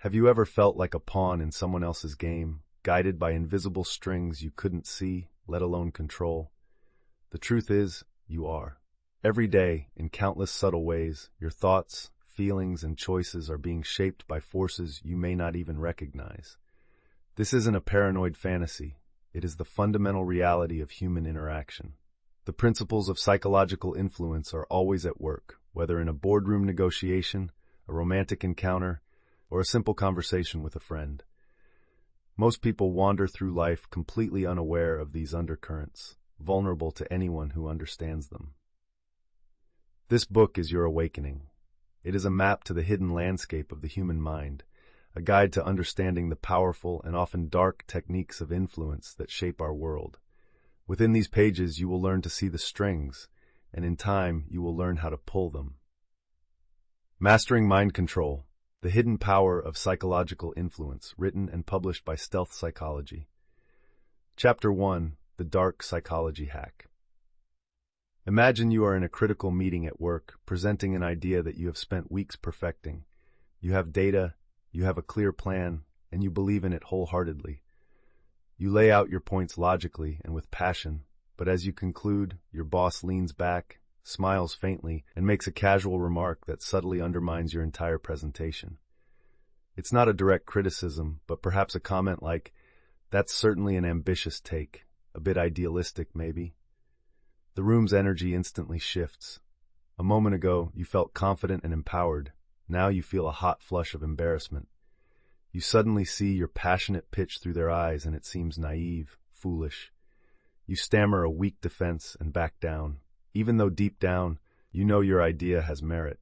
Have you ever felt like a pawn in someone else's game, guided by invisible strings you couldn't see, let alone control? The truth is, you are. Every day, in countless subtle ways, your thoughts, feelings, and choices are being shaped by forces you may not even recognize. This isn't a paranoid fantasy. It is the fundamental reality of human interaction. The principles of psychological influence are always at work, whether in a boardroom negotiation, a romantic encounter, or a simple conversation with a friend. Most people wander through life completely unaware of these undercurrents, vulnerable to anyone who understands them. This book is your awakening. It is a map to the hidden landscape of the human mind, a guide to understanding the powerful and often dark techniques of influence that shape our world. Within these pages, you will learn to see the strings, and in time, you will learn how to pull them. Mastering Mind Control: The Hidden Power of Psychological Influence, written and published by Stealth Psychology. Chapter 1: The Dark Psychology Hack. Imagine you are in a critical meeting at work, presenting an idea that you have spent weeks perfecting. You have data, you have a clear plan, and you believe in it wholeheartedly. You lay out your points logically and with passion, but as you conclude, your boss leans back, smiles faintly, and makes a casual remark that subtly undermines your entire presentation. It's not a direct criticism, but perhaps a comment like, "That's certainly an ambitious take, a bit idealistic maybe." The room's energy instantly shifts. A moment ago, you felt confident and empowered. Now you feel a hot flush of embarrassment. You suddenly see your passionate pitch through their eyes, and it seems naive, foolish. You stammer a weak defense and back down, even though deep down, you know your idea has merit.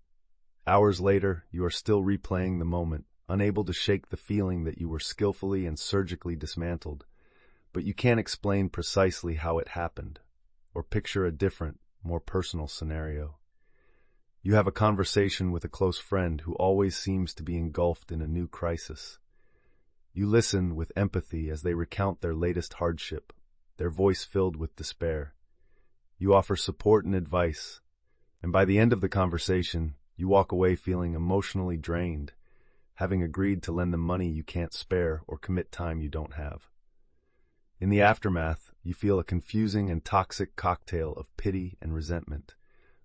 Hours later, you are still replaying the moment, unable to shake the feeling that you were skillfully and surgically dismantled. But you can't explain precisely how it happened, or picture a different, more personal scenario. You have a conversation with a close friend who always seems to be engulfed in a new crisis. You listen with empathy as they recount their latest hardship, their voice filled with despair. You offer support and advice, and by the end of the conversation, you walk away feeling emotionally drained, having agreed to lend them money you can't spare or commit time you don't have. In the aftermath, you feel a confusing and toxic cocktail of pity and resentment,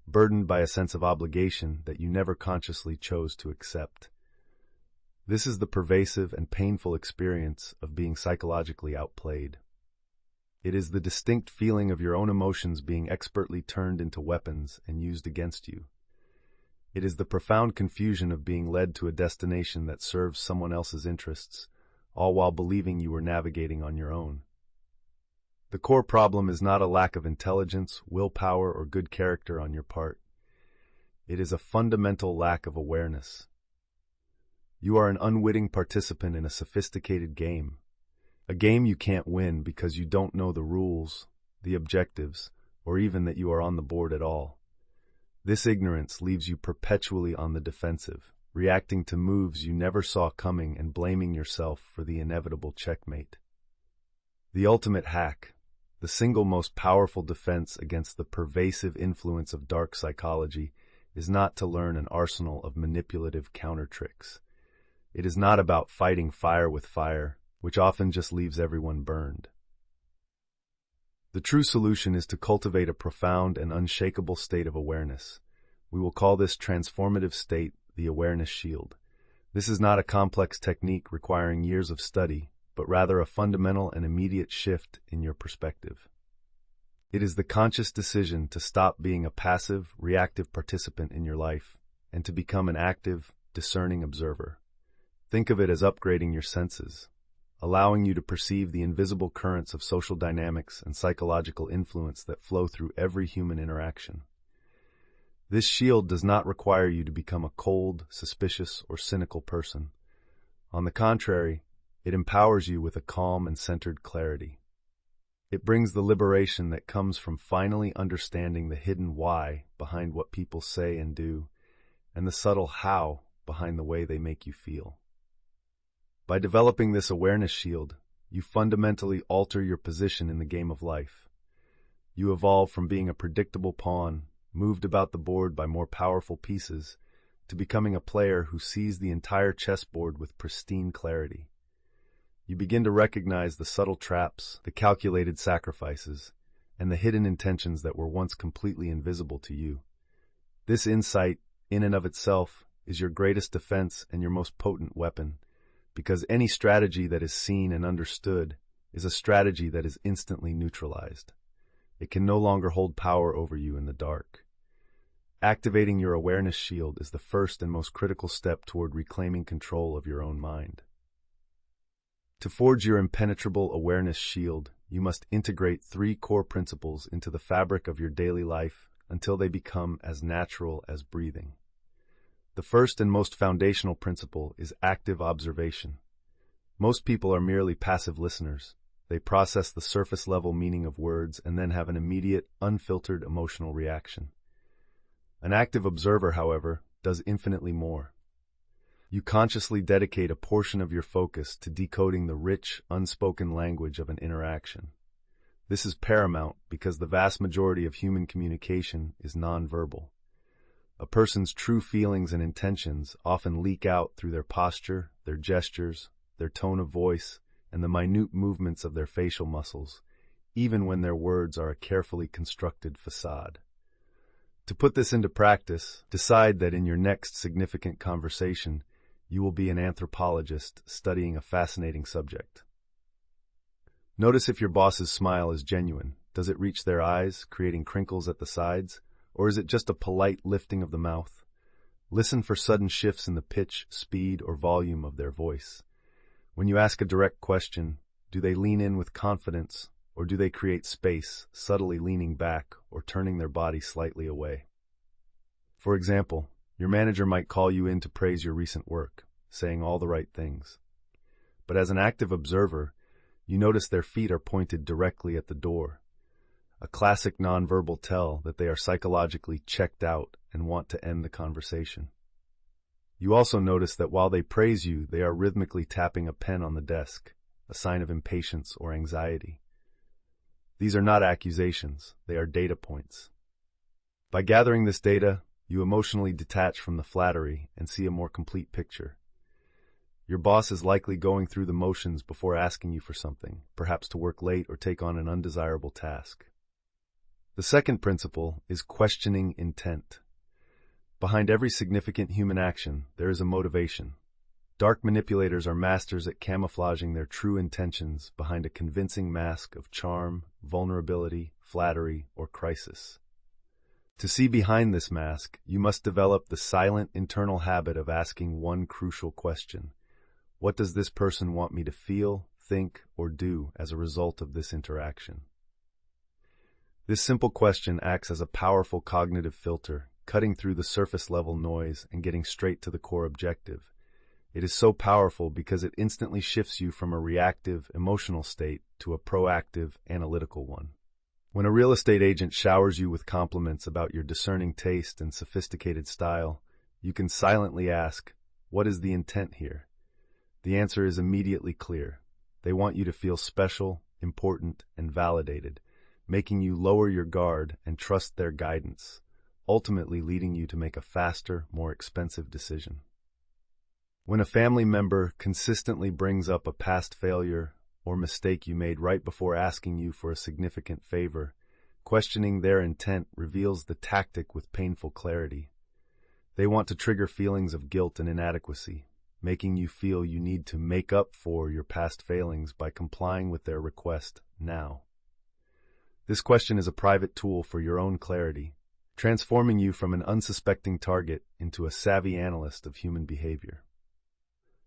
burdened by a sense of obligation that you never consciously chose to accept. This is the pervasive and painful experience of being psychologically outplayed. It is the distinct feeling of your own emotions being expertly turned into weapons and used against you. It is the profound confusion of being led to a destination that serves someone else's interests, all while believing you were navigating on your own. The core problem is not a lack of intelligence, willpower, or good character on your part. It is a fundamental lack of awareness. You are an unwitting participant in a sophisticated game. A game you can't win because you don't know the rules, the objectives, or even that you are on the board at all. This ignorance leaves you perpetually on the defensive, reacting to moves you never saw coming and blaming yourself for the inevitable checkmate. The ultimate hack, the single most powerful defense against the pervasive influence of dark psychology, is not to learn an arsenal of manipulative counter tricks. It is not about fighting fire with fire, which often just leaves everyone burned. The true solution is to cultivate a profound and unshakable state of awareness. We will call this transformative state the awareness shield. This is not a complex technique requiring years of study, but rather a fundamental and immediate shift in your perspective. It is the conscious decision to stop being a passive, reactive participant in your life and to become an active, discerning observer. Think of it as upgrading your senses, allowing you to perceive the invisible currents of social dynamics and psychological influence that flow through every human interaction. This shield does not require you to become a cold, suspicious, or cynical person. On the contrary, it empowers you with a calm and centered clarity. It brings the liberation that comes from finally understanding the hidden why behind what people say and do, and the subtle how behind the way they make you feel. By developing this awareness shield, you fundamentally alter your position in the game of life. You evolve from being a predictable pawn, moved about the board by more powerful pieces, to becoming a player who sees the entire chessboard with pristine clarity. You begin to recognize the subtle traps, the calculated sacrifices, and the hidden intentions that were once completely invisible to you. This insight, in and of itself, is your greatest defense and your most potent weapon, because any strategy that is seen and understood is a strategy that is instantly neutralized. It can no longer hold power over you in the dark. Activating your awareness shield is the first and most critical step toward reclaiming control of your own mind. To forge your impenetrable awareness shield, you must integrate 3 core principles into the fabric of your daily life until they become as natural as breathing. The first and most foundational principle is active observation. Most people are merely passive listeners. They process the surface-level meaning of words and then have an immediate, unfiltered emotional reaction. An active observer, however, does infinitely more. You consciously dedicate a portion of your focus to decoding the rich, unspoken language of an interaction. This is paramount because the vast majority of human communication is nonverbal. A person's true feelings and intentions often leak out through their posture, their gestures, their tone of voice, and the minute movements of their facial muscles, even when their words are a carefully constructed facade. To put this into practice, decide that in your next significant conversation, you will be an anthropologist studying a fascinating subject. Notice if your boss's smile is genuine. Does it reach their eyes, creating crinkles at the sides? Or is it just a polite lifting of the mouth? Listen for sudden shifts in the pitch, speed, or volume of their voice. When you ask a direct question, do they lean in with confidence, or do they create space, subtly leaning back or turning their body slightly away? For example, your manager might call you in to praise your recent work, saying all the right things. But as an active observer, you notice their feet are pointed directly at the door, a classic nonverbal tell that they are psychologically checked out and want to end the conversation. You also notice that while they praise you, they are rhythmically tapping a pen on the desk, a sign of impatience or anxiety. These are not accusations, they are data points. By gathering this data, you emotionally detach from the flattery and see a more complete picture. Your boss is likely going through the motions before asking you for something, perhaps to work late or take on an undesirable task. The second principle is questioning intent. Behind every significant human action, there is a motivation. Dark manipulators are masters at camouflaging their true intentions behind a convincing mask of charm, vulnerability, flattery, or crisis. To see behind this mask, you must develop the silent internal habit of asking one crucial question. What does this person want me to feel, think, or do as a result of this interaction? This simple question acts as a powerful cognitive filter, cutting through the surface-level noise and getting straight to the core objective. It is so powerful because it instantly shifts you from a reactive, emotional state to a proactive, analytical one. When a real estate agent showers you with compliments about your discerning taste and sophisticated style, you can silently ask, what is the intent here? The answer is immediately clear. They want you to feel special, important, and validated, making you lower your guard and trust their guidance, ultimately leading you to make a faster, more expensive decision. When a family member consistently brings up a past failure or mistake you made right before asking you for a significant favor, questioning their intent reveals the tactic with painful clarity. They want to trigger feelings of guilt and inadequacy, making you feel you need to make up for your past failings by complying with their request now. This question is a private tool for your own clarity, transforming you from an unsuspecting target into a savvy analyst of human behavior.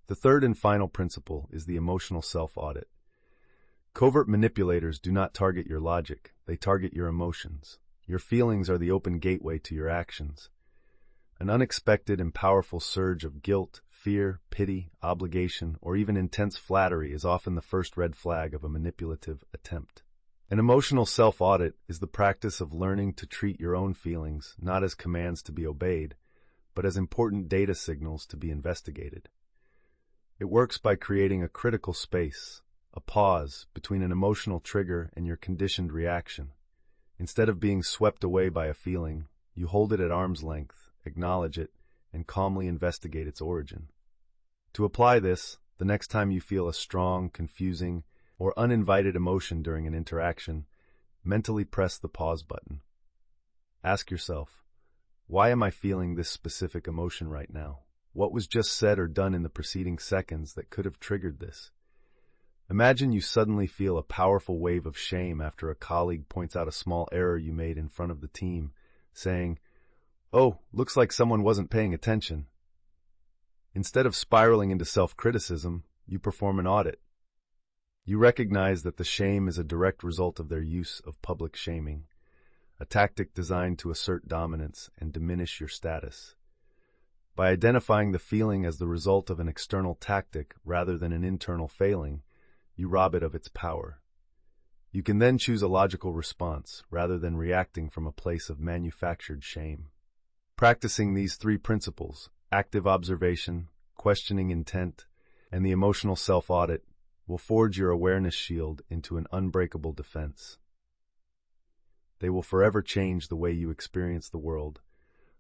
The third and final principle is the emotional self-audit. Covert manipulators do not target your logic, they target your emotions. Your feelings are the open gateway to your actions. An unexpected and powerful surge of guilt, fear, pity, obligation, or even intense flattery is often the first red flag of a manipulative attempt. An emotional self-audit is the practice of learning to treat your own feelings not as commands to be obeyed, but as important data signals to be investigated. It works by creating a critical space, a pause between an emotional trigger and your conditioned reaction. Instead of being swept away by a feeling, you hold it at arm's length, acknowledge it, and calmly investigate its origin. To apply this, the next time you feel a strong, confusing, or uninvited emotion during an interaction, mentally press the pause button. Ask yourself, why am I feeling this specific emotion right now? What was just said or done in the preceding seconds that could have triggered this? Imagine you suddenly feel a powerful wave of shame after a colleague points out a small error you made in front of the team, saying, "Oh, looks like someone wasn't paying attention." Instead of spiraling into self-criticism, you perform an audit. You recognize that the shame is a direct result of their use of public shaming, a tactic designed to assert dominance and diminish your status. By identifying the feeling as the result of an external tactic rather than an internal failing, you rob it of its power. You can then choose a logical response rather than reacting from a place of manufactured shame. Practicing these three principles, active observation, questioning intent, and the emotional self-audit, will forge your awareness shield into an unbreakable defense. They will forever change the way you experience the world,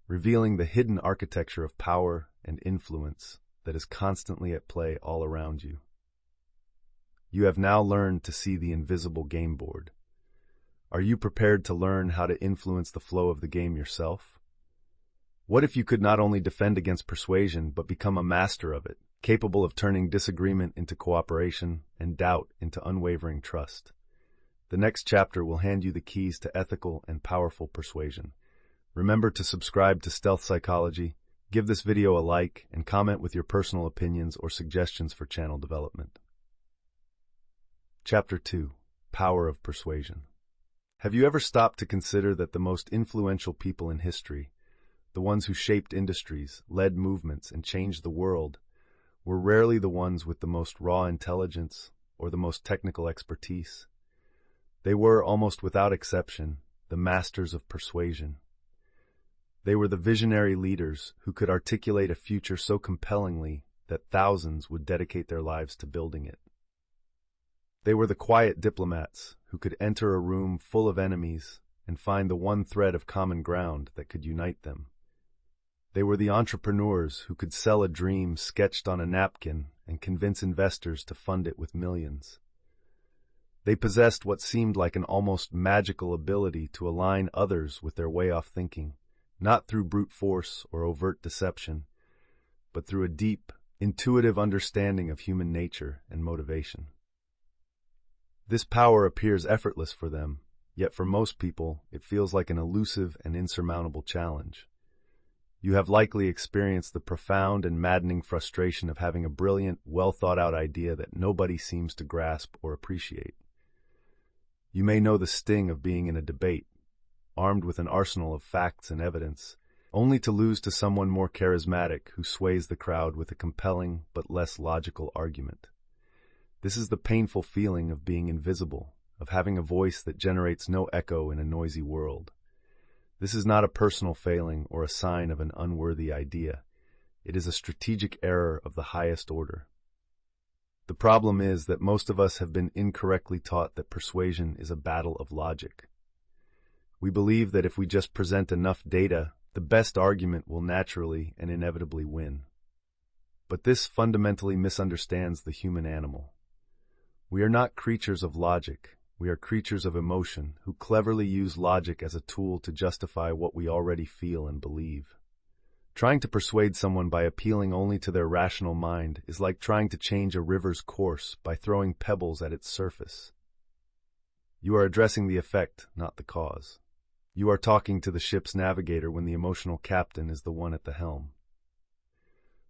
revealing the hidden architecture of power and influence that is constantly at play all around you. You have now learned to see the invisible game board. Are you prepared to learn how to influence the flow of the game yourself? What if you could not only defend against persuasion, but become a master of it, capable of turning disagreement into cooperation and doubt into unwavering trust? The next chapter will hand you the keys to ethical and powerful persuasion. Remember to subscribe to Stealth Psychology, give this video a like, and comment with your personal opinions or suggestions for channel development. Chapter 2. Power of Persuasion. Have you ever stopped to consider that the most influential people in history, the ones who shaped industries, led movements, and changed the world, were rarely the ones with the most raw intelligence or the most technical expertise? They were, almost without exception, the masters of persuasion. They were the visionary leaders who could articulate a future so compellingly that thousands would dedicate their lives to building it. They were the quiet diplomats who could enter a room full of enemies and find the one thread of common ground that could unite them. They were the entrepreneurs who could sell a dream sketched on a napkin and convince investors to fund it with millions. They possessed what seemed like an almost magical ability to align others with their way of thinking, not through brute force or overt deception, but through a deep, intuitive understanding of human nature and motivation. This power appears effortless for them, yet for most people it feels like an elusive and insurmountable challenge. You have likely experienced the profound and maddening frustration of having a brilliant, well-thought-out idea that nobody seems to grasp or appreciate. You may know the sting of being in a debate, armed with an arsenal of facts and evidence, only to lose to someone more charismatic who sways the crowd with a compelling but less logical argument. This is the painful feeling of being invisible, of having a voice that generates no echo in a noisy world. This is not a personal failing or a sign of an unworthy idea. It is a strategic error of the highest order. The problem is that most of us have been incorrectly taught that persuasion is a battle of logic. We believe that if we just present enough data, the best argument will naturally and inevitably win. But this fundamentally misunderstands the human animal. We are not creatures of logic. We are creatures of emotion who cleverly use logic as a tool to justify what we already feel and believe. Trying to persuade someone by appealing only to their rational mind is like trying to change a river's course by throwing pebbles at its surface. You are addressing the effect, not the cause. You are talking to the ship's navigator when the emotional captain is the one at the helm.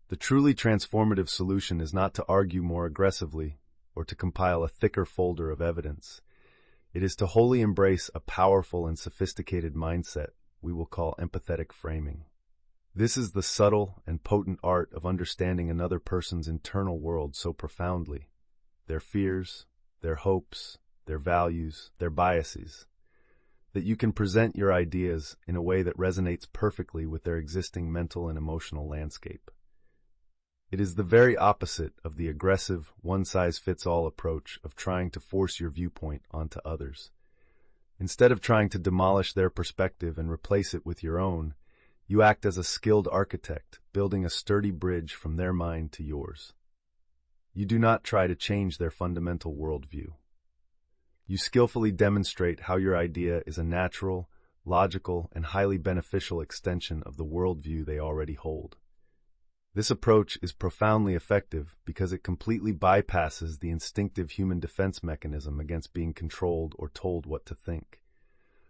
The truly transformative solution is not to argue more aggressively or to compile a thicker folder of evidence. It is to wholly embrace a powerful and sophisticated mindset we will call empathetic framing. This is the subtle and potent art of understanding another person's internal world so profoundly, their fears, their hopes, their values, their biases, that you can present your ideas in a way that resonates perfectly with their existing mental and emotional landscape. It is the very opposite of the aggressive, one-size-fits-all approach of trying to force your viewpoint onto others. Instead of trying to demolish their perspective and replace it with your own, You act as a skilled architect, building a sturdy bridge from their mind to yours. You do not try to change their fundamental worldview. You skillfully demonstrate how your idea is a natural, logical, and highly beneficial extension of the worldview they already hold. This approach is profoundly effective because it completely bypasses the instinctive human defense mechanism against being controlled or told what to think.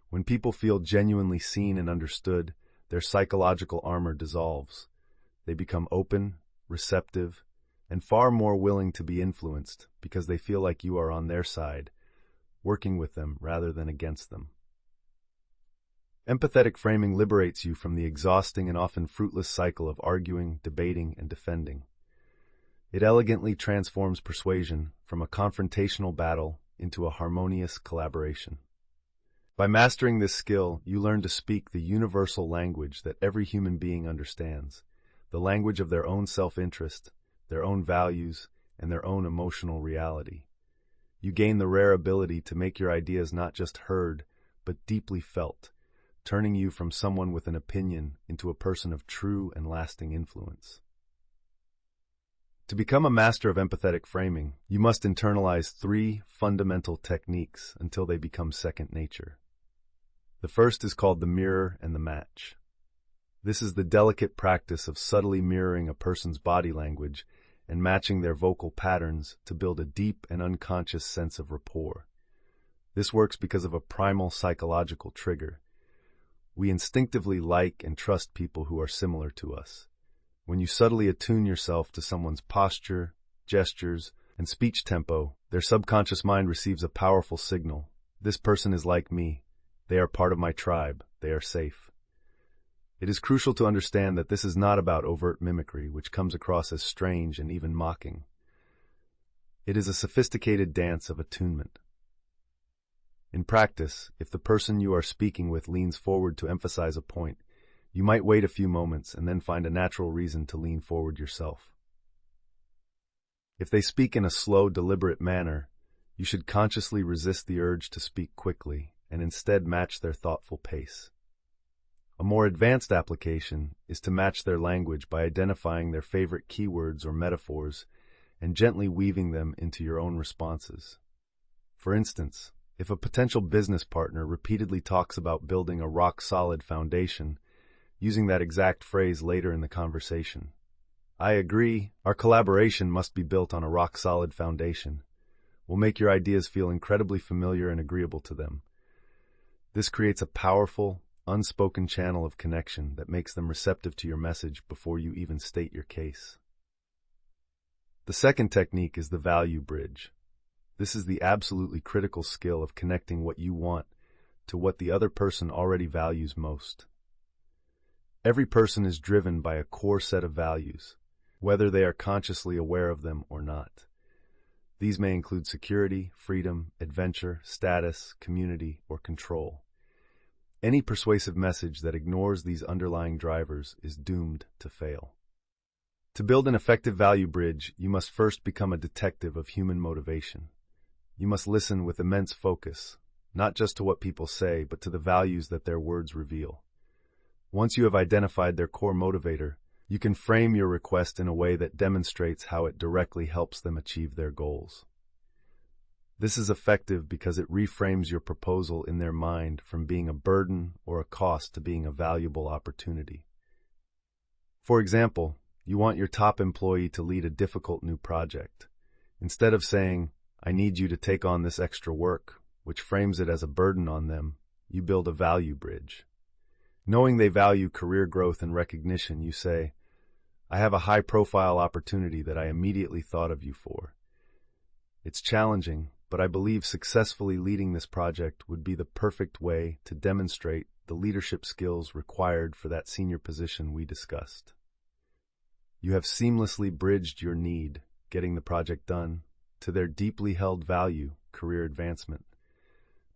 When people feel genuinely seen and understood, their psychological armor dissolves. They become open, receptive, and far more willing to be influenced because they feel like you are on their side, working with them rather than against them. Empathetic framing liberates you from the exhausting and often fruitless cycle of arguing, debating, and defending. It elegantly transforms persuasion from a confrontational battle into a harmonious collaboration. By mastering this skill, you learn to speak the universal language that every human being understands, the language of their own self-interest, their own values, and their own emotional reality. You gain the rare ability to make your ideas not just heard, but deeply felt, turning you from someone with an opinion into a person of true and lasting influence. To become a master of empathetic framing, you must internalize 3 fundamental techniques until they become second nature. The first is called the mirror and the match. This is the delicate practice of subtly mirroring a person's body language and matching their vocal patterns to build a deep and unconscious sense of rapport. This works because of a primal psychological trigger. We instinctively like and trust people who are similar to us. When you subtly attune yourself to someone's posture, gestures, and speech tempo, their subconscious mind receives a powerful signal. This person is like me. They are part of my tribe. They are safe. It is crucial to understand that this is not about overt mimicry, which comes across as strange and even mocking. It is a sophisticated dance of attunement. In practice, if the person you are speaking with leans forward to emphasize a point, you might wait a few moments and then find a natural reason to lean forward yourself. If they speak in a slow, deliberate manner, you should consciously resist the urge to speak quickly and instead match their thoughtful pace. A more advanced application is to match their language by identifying their favorite keywords or metaphors and gently weaving them into your own responses. For instance, if a potential business partner repeatedly talks about building a rock-solid foundation, using that exact phrase later in the conversation. I agree, our collaboration must be built on a rock-solid foundation. Will make your ideas feel incredibly familiar and agreeable to them. This creates a powerful, unspoken channel of connection that makes them receptive to your message before you even state your case. The second technique is the value bridge. This is the absolutely critical skill of connecting what you want to what the other person already values most. Every person is driven by a core set of values, whether they are consciously aware of them or not. These may include security, freedom, adventure, status, community, or control. Any persuasive message that ignores these underlying drivers is doomed to fail. To build an effective value bridge, you must first become a detective of human motivation. You must listen with immense focus, not just to what people say, but to the values that their words reveal. Once you have identified their core motivator, you can frame your request in a way that demonstrates how it directly helps them achieve their goals. This is effective because it reframes your proposal in their mind from being a burden or a cost to being a valuable opportunity. For example, you want your top employee to lead a difficult new project. Instead of saying, "I need you to take on this extra work," which frames it as a burden on them, you build a value bridge. Knowing they value career growth and recognition, you say, "I have a high-profile opportunity that I immediately thought of you for. It's challenging, but I believe successfully leading this project would be the perfect way to demonstrate the leadership skills required for that senior position we discussed." You have seamlessly bridged your need, getting the project done, to their deeply held value, career advancement,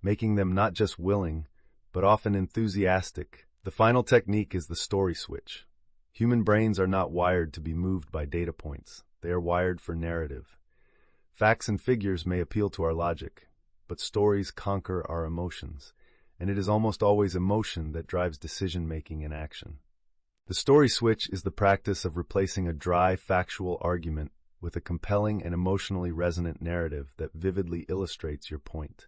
making them not just willing, but often enthusiastic. The final technique is the story switch. Human brains are not wired to be moved by data points. They are wired for narrative. Facts and figures may appeal to our logic, but stories conquer our emotions, and it is almost always emotion that drives decision-making and action. The story switch is the practice of replacing a dry, factual argument with a compelling and emotionally resonant narrative that vividly illustrates your point.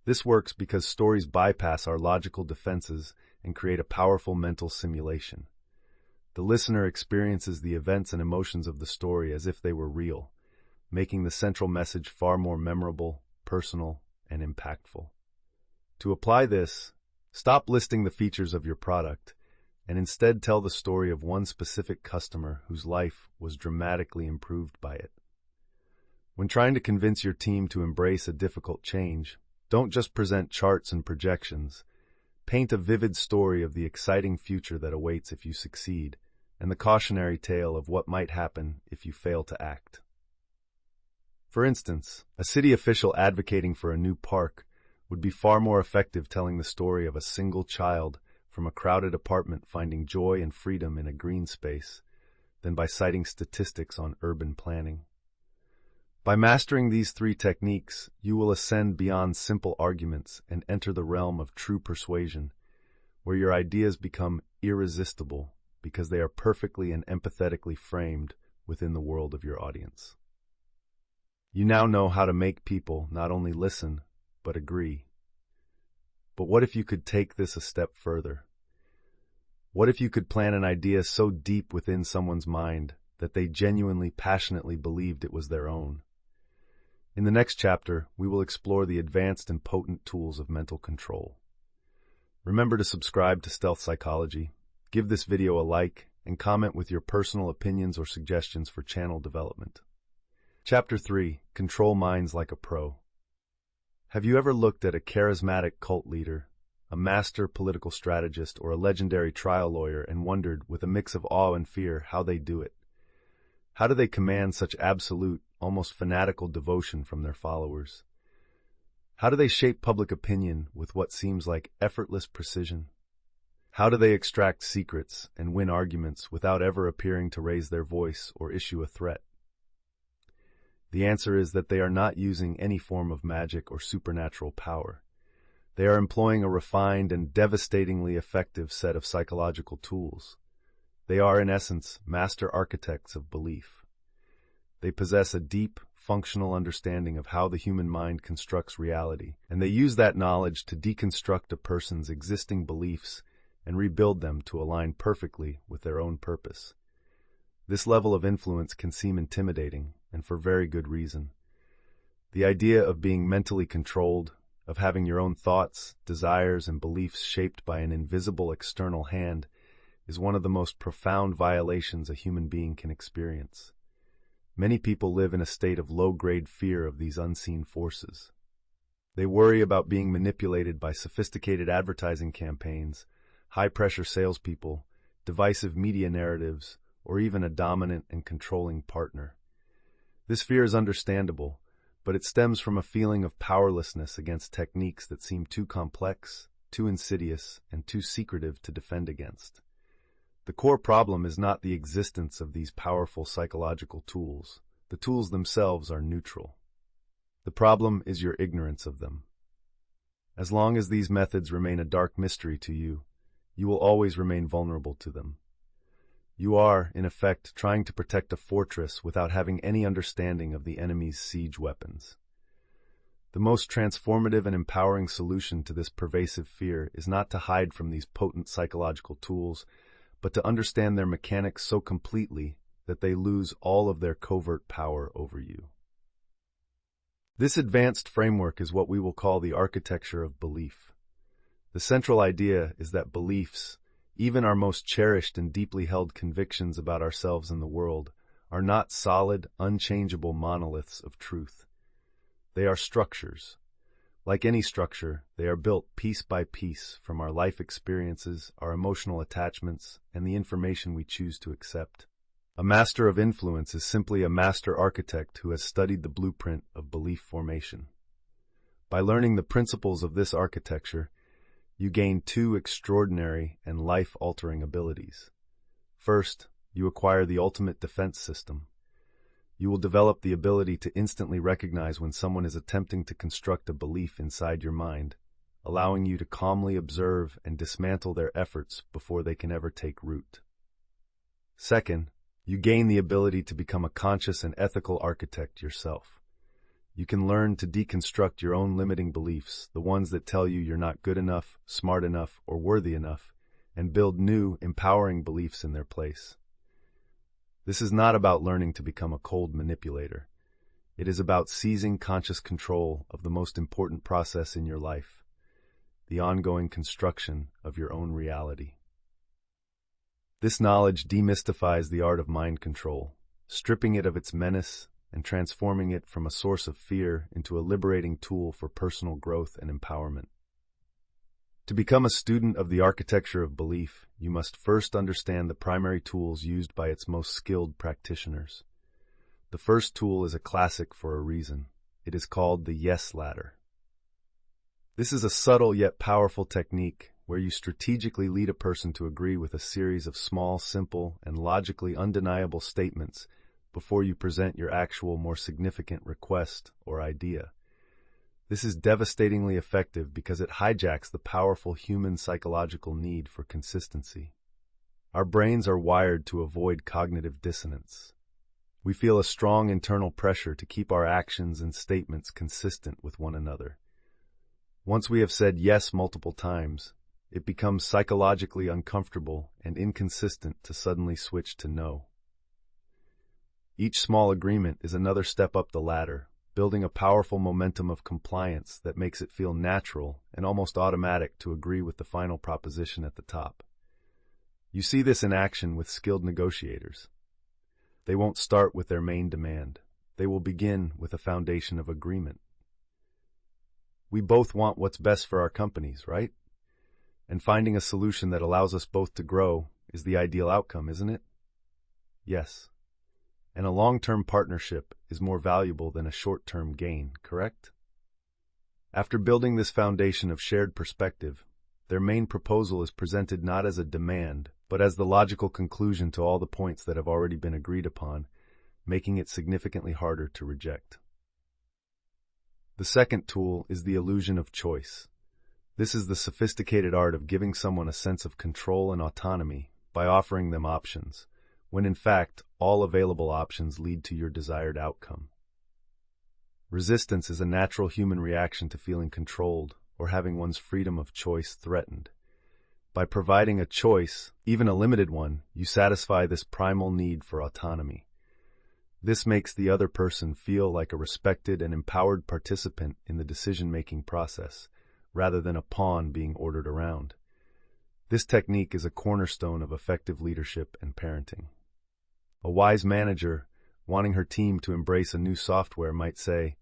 This works because stories bypass our logical defenses and create a powerful mental simulation. The listener experiences the events and emotions of the story as if they were real, making the central message far more memorable, personal, and impactful. To apply this, stop listing the features of your product and instead tell the story of one specific customer whose life was dramatically improved by it. When trying to convince your team to embrace a difficult change, don't just present charts and projections. Paint a vivid story of the exciting future that awaits if you succeed, and the cautionary tale of what might happen if you fail to act. For instance, a city official advocating for a new park would be far more effective telling the story of a single child from a crowded apartment finding joy and freedom in a green space than by citing statistics on urban planning. By mastering these three techniques, you will ascend beyond simple arguments and enter the realm of true persuasion, where your ideas become irresistible because they are perfectly and empathetically framed within the world of your audience. You now know how to make people not only listen, but agree. But what if you could take this a step further? What if you could plant an idea so deep within someone's mind that they genuinely, passionately believed it was their own? In the next chapter, we will explore the advanced and potent tools of mental control. Remember to subscribe to Stealth Psychology, give this video a like, and comment with your personal opinions or suggestions for channel development. Chapter 3. Control Minds Like a Pro. Have you ever looked at a charismatic cult leader, a master political strategist, or a legendary trial lawyer and wondered, with a mix of awe and fear, how they do it? How do they command such absolute, almost fanatical devotion from their followers? How do they shape public opinion with what seems like effortless precision? How do they extract secrets and win arguments without ever appearing to raise their voice or issue a threat? The answer is that they are not using any form of magic or supernatural power. They are employing a refined and devastatingly effective set of psychological tools. They are, in essence, master architects of belief. They possess a deep, functional understanding of how the human mind constructs reality, and they use that knowledge to deconstruct a person's existing beliefs and rebuild them to align perfectly with their own purpose. This level of influence can seem intimidating, and for very good reason. The idea of being mentally controlled, of having your own thoughts, desires, and beliefs shaped by an invisible external hand, is one of the most profound violations a human being can experience. Many people live in a state of low-grade fear of these unseen forces. They worry about being manipulated by sophisticated advertising campaigns, high-pressure salespeople, divisive media narratives, or even a dominant and controlling partner. This fear is understandable, but it stems from a feeling of powerlessness against techniques that seem too complex, too insidious, and too secretive to defend against. The core problem is not the existence of these powerful psychological tools. The tools themselves are neutral. The problem is your ignorance of them. As long as these methods remain a dark mystery to you, you will always remain vulnerable to them. You are, in effect, trying to protect a fortress without having any understanding of the enemy's siege weapons. The most transformative and empowering solution to this pervasive fear is not to hide from these potent psychological tools, but to understand their mechanics so completely that they lose all of their covert power over you. This advanced framework is what we will call the architecture of belief. The central idea is that beliefs, even our most cherished and deeply held convictions about ourselves and the world, are not solid, unchangeable monoliths of truth. They are structures. Like any structure, they are built piece by piece from our life experiences, our emotional attachments, and the information we choose to accept. A master of influence is simply a master architect who has studied the blueprint of belief formation. By learning the principles of this architecture, you gain two extraordinary and life-altering abilities. First, you acquire the ultimate defense system. You will develop the ability to instantly recognize when someone is attempting to construct a belief inside your mind, allowing you to calmly observe and dismantle their efforts before they can ever take root. Second, you gain the ability to become a conscious and ethical architect yourself. You can learn to deconstruct your own limiting beliefs, the ones that tell you you're not good enough, smart enough, or worthy enough, and build new, empowering beliefs in their place. This is not about learning to become a cold manipulator. It is about seizing conscious control of the most important process in your life, the ongoing construction of your own reality. This knowledge demystifies the art of mind control, stripping it of its menace and transforming it from a source of fear into a liberating tool for personal growth and empowerment. To become a student of the architecture of belief, you must first understand the primary tools used by its most skilled practitioners. The first tool is a classic for a reason. It is called the yes ladder. This is a subtle yet powerful technique where you strategically lead a person to agree with a series of small, simple, and logically undeniable statements before you present your actual, more significant request or idea. This is devastatingly effective because it hijacks the powerful human psychological need for consistency. Our brains are wired to avoid cognitive dissonance. We feel a strong internal pressure to keep our actions and statements consistent with one another. Once we have said yes multiple times, it becomes psychologically uncomfortable and inconsistent to suddenly switch to no. Each small agreement is another step up the ladder, building a powerful momentum of compliance that makes it feel natural and almost automatic to agree with the final proposition at the top. You see this in action with skilled negotiators. They won't start with their main demand. They will begin with a foundation of agreement. We both want what's best for our companies, right? And finding a solution that allows us both to grow is the ideal outcome, isn't it? Yes. And a long-term partnership is more valuable than a short-term gain, correct? After building this foundation of shared perspective, their main proposal is presented not as a demand, but as the logical conclusion to all the points that have already been agreed upon, making it significantly harder to reject. The second tool is the illusion of choice. This is the sophisticated art of giving someone a sense of control and autonomy by offering them options, when in fact, all available options lead to your desired outcome. Resistance is a natural human reaction to feeling controlled or having one's freedom of choice threatened. By providing a choice, even a limited one, you satisfy this primal need for autonomy. This makes the other person feel like a respected and empowered participant in the decision-making process, rather than a pawn being ordered around. This technique is a cornerstone of effective leadership and parenting. A wise manager, wanting her team to embrace a new software, might say,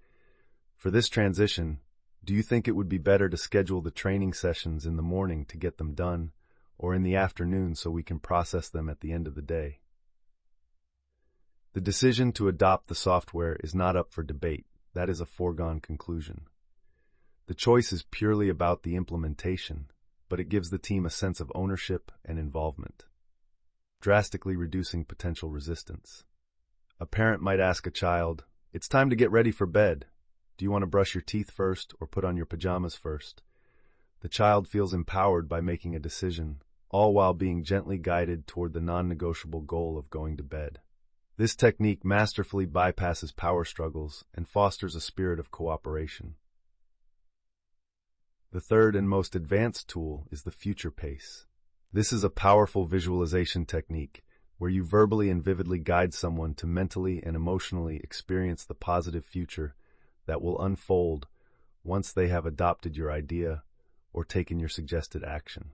"For this transition, do you think it would be better to schedule the training sessions in the morning to get them done, or in the afternoon so we can process them at the end of the day?" The decision to adopt the software is not up for debate. That is a foregone conclusion. The choice is purely about the implementation, but it gives the team a sense of ownership and involvement, drastically reducing potential resistance. A parent might ask a child, "It's time to get ready for bed. Do you want to brush your teeth first or put on your pajamas first?" The child feels empowered by making a decision, all while being gently guided toward the non-negotiable goal of going to bed. This technique masterfully bypasses power struggles and fosters a spirit of cooperation. The third and most advanced tool is the future pace. This is a powerful visualization technique where you verbally and vividly guide someone to mentally and emotionally experience the positive future that will unfold once they have adopted your idea or taken your suggested action.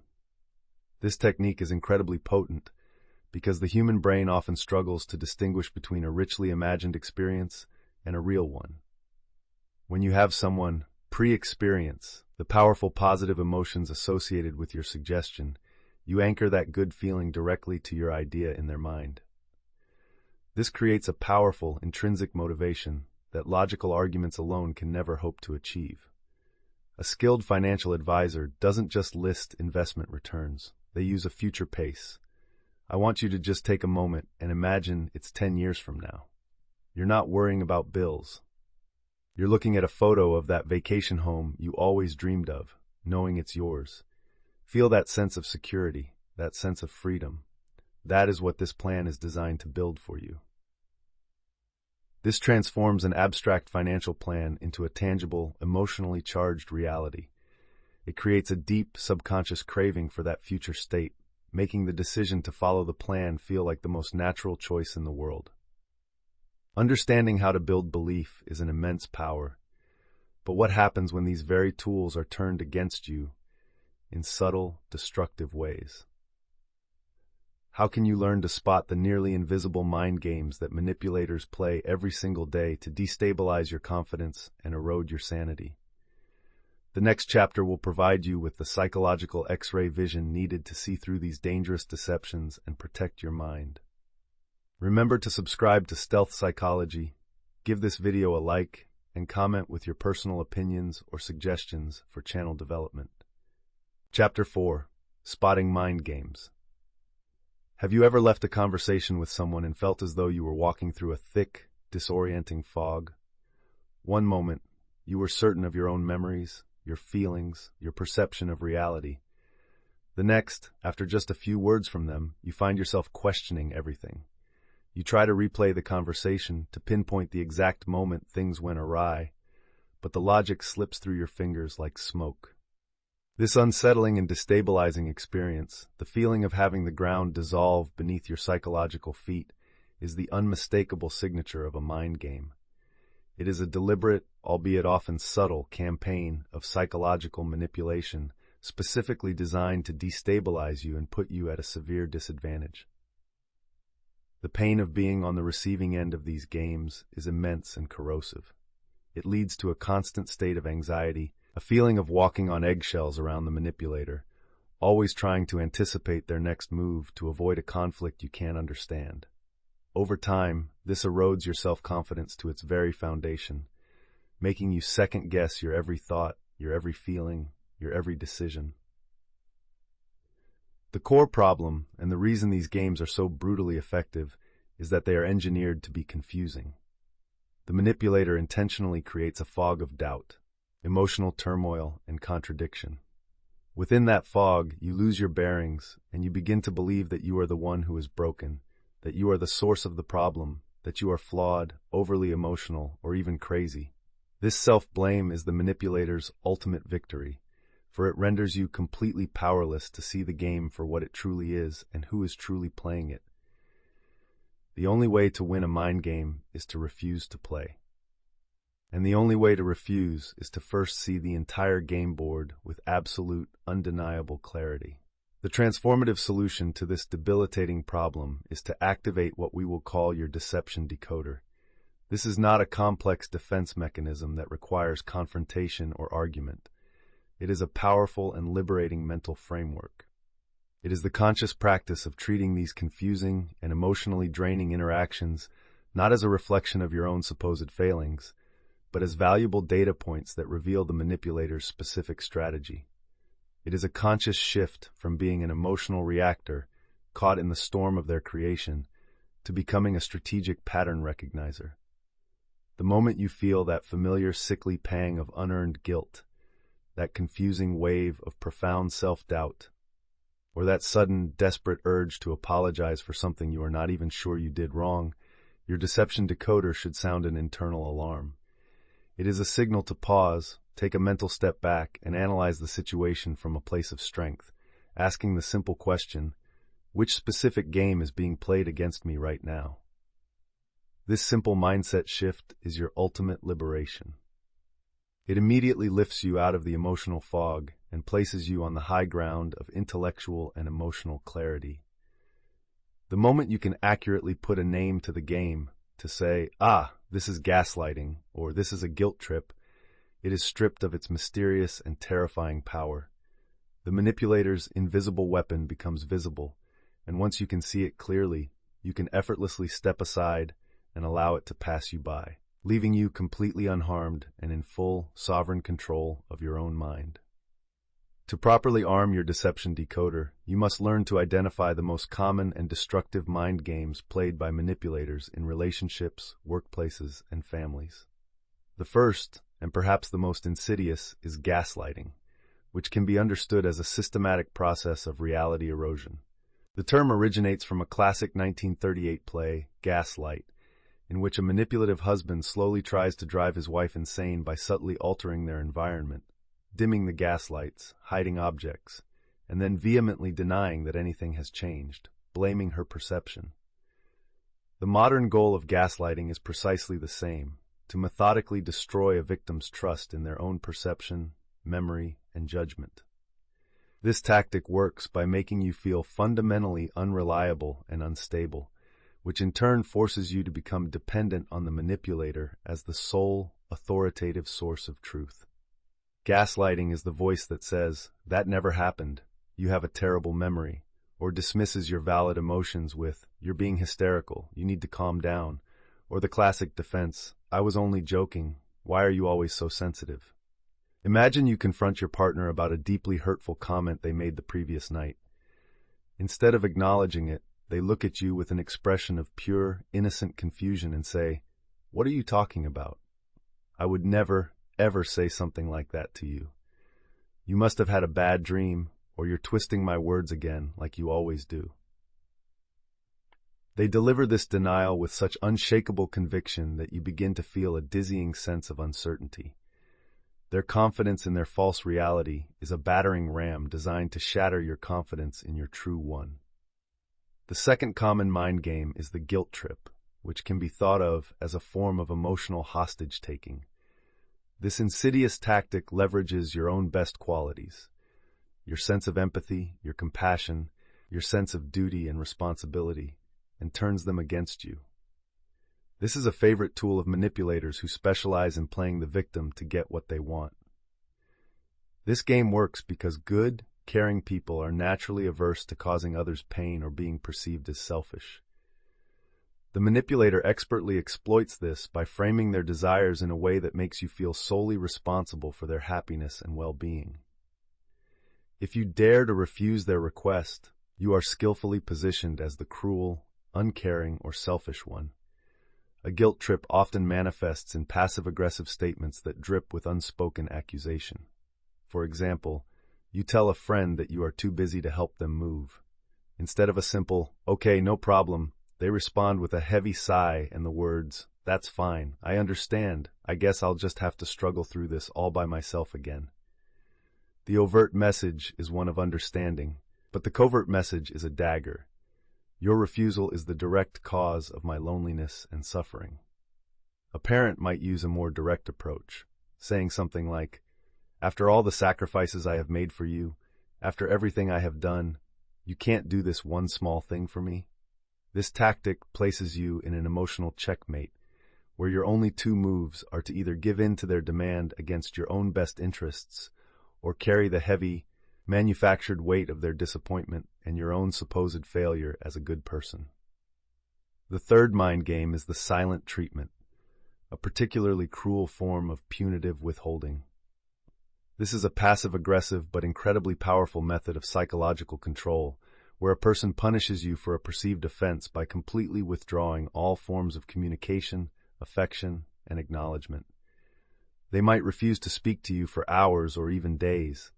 This technique is incredibly potent because the human brain often struggles to distinguish between a richly imagined experience and a real one. When you have someone pre-experience the powerful positive emotions associated with your suggestion, you anchor that good feeling directly to your idea in their mind. This creates a powerful, intrinsic motivation that logical arguments alone can never hope to achieve. A skilled financial advisor doesn't just list investment returns. They use a future pace. I want you to just take a moment and imagine it's 10 years from now. You're not worrying about bills. You're looking at a photo of that vacation home you always dreamed of, knowing it's yours. Feel that sense of security, that sense of freedom. That is what this plan is designed to build for you. This transforms an abstract financial plan into a tangible, emotionally charged reality. It creates a deep, subconscious craving for that future state, making the decision to follow the plan feel like the most natural choice in the world. Understanding how to build belief is an immense power. But what happens when these very tools are turned against you in subtle, destructive ways? How can you learn to spot the nearly invisible mind games that manipulators play every single day to destabilize your confidence and erode your sanity? The next chapter will provide you with the psychological X-ray vision needed to see through these dangerous deceptions and protect your mind. Remember to subscribe to Stealth Psychology, give this video a like, and comment with your personal opinions or suggestions for channel development. Chapter 4. Spotting Mind Games. Have you ever left a conversation with someone and felt as though you were walking through a thick, disorienting fog? One moment, you were certain of your own memories, your feelings, your perception of reality. The next, after just a few words from them, you find yourself questioning everything. You try to replay the conversation to pinpoint the exact moment things went awry, but the logic slips through your fingers like smoke. This unsettling and destabilizing experience, the feeling of having the ground dissolve beneath your psychological feet, is the unmistakable signature of a mind game. It is a deliberate, albeit often subtle, campaign of psychological manipulation specifically designed to destabilize you and put you at a severe disadvantage. The pain of being on the receiving end of these games is immense and corrosive. It leads to a constant state of anxiety, a feeling of walking on eggshells around the manipulator, always trying to anticipate their next move to avoid a conflict you can't understand. Over time, this erodes your self-confidence to its very foundation, making you second-guess your every thought, your every feeling, your every decision. The core problem, and the reason these games are so brutally effective, is that they are engineered to be confusing. The manipulator intentionally creates a fog of doubt, emotional turmoil, and contradiction. Within that fog, you lose your bearings, and you begin to believe that you are the one who is broken, that you are the source of the problem, that you are flawed, overly emotional, or even crazy. This self-blame is the manipulator's ultimate victory, for it renders you completely powerless to see the game for what it truly is and who is truly playing it. The only way to win a mind game is to refuse to play. And the only way to refuse is to first see the entire game board with absolute, undeniable clarity. The transformative solution to this debilitating problem is to activate what we will call your deception decoder. This is not a complex defense mechanism that requires confrontation or argument. It is a powerful and liberating mental framework. It is the conscious practice of treating these confusing and emotionally draining interactions not as a reflection of your own supposed failings, but as valuable data points that reveal the manipulator's specific strategy. It is a conscious shift from being an emotional reactor caught in the storm of their creation to becoming a strategic pattern recognizer. The moment you feel that familiar sickly pang of unearned guilt, that confusing wave of profound self-doubt, or that sudden, desperate urge to apologize for something you are not even sure you did wrong, your deception decoder should sound an internal alarm. It is a signal to pause, take a mental step back, and analyze the situation from a place of strength, asking the simple question, which specific game is being played against me right now? This simple mindset shift is your ultimate liberation. It immediately lifts you out of the emotional fog and places you on the high ground of intellectual and emotional clarity. The moment you can accurately put a name to the game, to say, this is gaslighting, or this is a guilt trip, it is stripped of its mysterious and terrifying power. The manipulator's invisible weapon becomes visible, and once you can see it clearly, you can effortlessly step aside and allow it to pass you by, leaving you completely unharmed and in full, sovereign control of your own mind. To properly arm your deception decoder, you must learn to identify the most common and destructive mind games played by manipulators in relationships, workplaces, and families. The first, and perhaps the most insidious, is gaslighting, which can be understood as a systematic process of reality erosion. The term originates from a classic 1938 play, Gaslight, in which a manipulative husband slowly tries to drive his wife insane by subtly altering their environment, dimming the gaslights, hiding objects, and then vehemently denying that anything has changed, blaming her perception. The modern goal of gaslighting is precisely the same: to methodically destroy a victim's trust in their own perception, memory, and judgment. This tactic works by making you feel fundamentally unreliable and unstable, which in turn forces you to become dependent on the manipulator as the sole, authoritative source of truth. Gaslighting is the voice that says, "That never happened, you have a terrible memory," or dismisses your valid emotions with, "You're being hysterical, you need to calm down," or the classic defense, "I was only joking, why are you always so sensitive?" Imagine you confront your partner about a deeply hurtful comment they made the previous night. Instead of acknowledging it, they look at you with an expression of pure, innocent confusion and say, "What are you talking about? I would never, ever say something like that to you. You must have had a bad dream, or you're twisting my words again, like you always do." They deliver this denial with such unshakable conviction that you begin to feel a dizzying sense of uncertainty. Their confidence in their false reality is a battering ram designed to shatter your confidence in your true one. The second common mind game is the guilt trip, which can be thought of as a form of emotional hostage-taking. This insidious tactic leverages your own best qualities, your sense of empathy, your compassion, your sense of duty and responsibility, and turns them against you. This is a favorite tool of manipulators who specialize in playing the victim to get what they want. This game works because good, caring people are naturally averse to causing others pain or being perceived as selfish. The manipulator expertly exploits this by framing their desires in a way that makes you feel solely responsible for their happiness and well-being. If you dare to refuse their request, you are skillfully positioned as the cruel, uncaring, or selfish one. A guilt trip often manifests in passive-aggressive statements that drip with unspoken accusation. For example, you tell a friend that you are too busy to help them move. Instead of a simple, "Okay, no problem," they respond with a heavy sigh and the words, "That's fine, I understand, I guess I'll just have to struggle through this all by myself again." The overt message is one of understanding, but the covert message is a dagger. Your refusal is the direct cause of my loneliness and suffering. A parent might use a more direct approach, saying something like, "After all the sacrifices I have made for you, after everything I have done, you can't do this one small thing for me?" This tactic places you in an emotional checkmate, where your only two moves are to either give in to their demand against your own best interests, or carry the heavy, manufactured weight of their disappointment and your own supposed failure as a good person. The third mind game is the silent treatment, a particularly cruel form of punitive withholding. This is a passive-aggressive but incredibly powerful method of psychological control, where a person punishes you for a perceived offense by completely withdrawing all forms of communication, affection, and acknowledgement. They might refuse to speak to you for hours or even days.